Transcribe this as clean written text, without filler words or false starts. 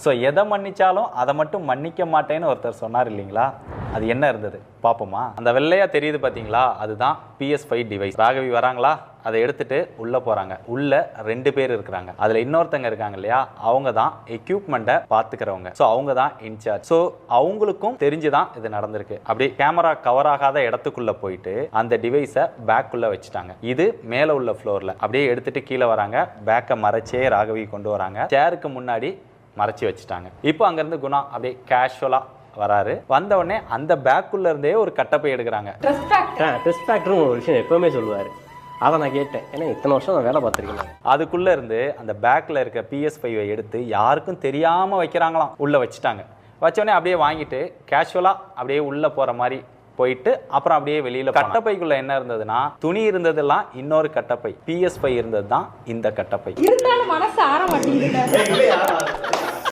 So எதை மன்னிச்சாலும் அதை மட்டும் மன்னிக்க மாட்டேன்னு ஒருத்தர் சொன்னார் இல்லைங்களா, அது என்ன இருந்தது பார்ப்போமா? அந்த வெள்ளையா தெரியுது பார்த்தீங்களா, அதுதான் PS5 டிவைஸ். ராகவி வராங்களா, அதை எடுத்துட்டு உள்ள போறாங்க. உள்ள 2 பேர் இருக்கிறாங்க. அதுல இன்னொருத்தங்க இருக்காங்க இல்லையா, அவங்க தான் எக்யூப்மெண்ட்டை பாத்துக்கிறவங்க. ஸோ அவங்க தான் இன்சார்ஜ். ஸோ அவங்களுக்கும் தெரிஞ்சுதான் இது நடந்திருக்கு. அப்படி கேமரா கவர் ஆகாத இடத்துக்குள்ள போயிட்டு அந்த டிவைஸை பேக்குள்ள வச்சுட்டாங்க. இது மேல உள்ள ஃப்ளோர்ல அப்படியே எடுத்துட்டு கீழே வராங்க. பேக்கை மறைச்சே ராகவி கொண்டு வராங்க. சேருக்கு முன்னாடி மறைச்சி வச்சுட்டாங்க. இப்போ அங்கிருந்து குணா அப்படியே கேஷுவலா வராரு. வந்த உடனே அந்த பேக்குள்ள இருந்தே ஒரு கட்டப்பை எடுக்கிறாங்க. டெஸ்ட் ஃபேக்டர்னு ஒரு விஷயம் எப்பவுமே சொல்லுவாரு. அதை நான் கேட்டேன். ஏன்னா இத்தனை வருஷம் நான் வேலை பார்த்துருக்கேன். அதுக்குள்ள இருந்து அந்த பேக்ல இருக்க PS5 எடுத்து யாருக்கும் தெரியாம வைக்கிறாங்களாம். உள்ள வச்சுட்டாங்க. வச்சோடனே அப்படியே வாங்கிட்டு கேஷுவலா அப்படியே உள்ள போற மாதிரி போயிட்டு அப்புறம் அப்படியே வெளியில கட்டப்பைக்குள்ள என்ன இருந்ததுன்னா, துணி இருந்ததெல்லாம் இன்னொரு கட்டப்பை, PS5 இருந்தது தான் இந்த கட்டப்பை. இருந்தாலும் மனசு ஆற மாட்டேங்குது.